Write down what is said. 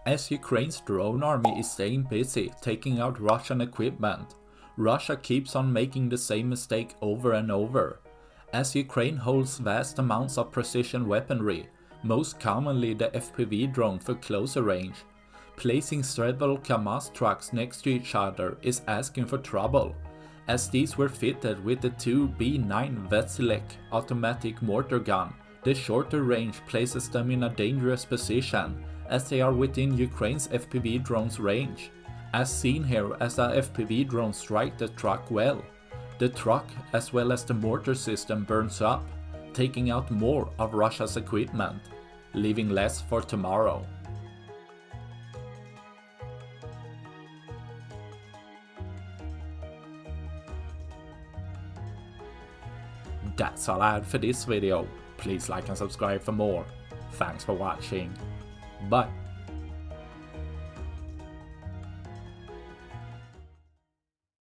As Ukraine's drone army is staying busy taking out Russian equipment, Russia keeps on making the same mistake over and over. As Ukraine holds vast amounts of precision weaponry, most commonly the FPV drone for closer range, placing several Kamaz trucks next to each other is asking for trouble, as these were fitted with the 2B9 Vasilek automatic mortar gun. The shorter range places them in a dangerous position, as they are within Ukraine's FPV drone's range, as seen here as the FPV drone strike the truck well. The truck as well as the mortar system burns up, taking out more of Russia's equipment, leaving less for tomorrow. That's all I had for this video. Please like and subscribe for more. Thanks for watching. Bye.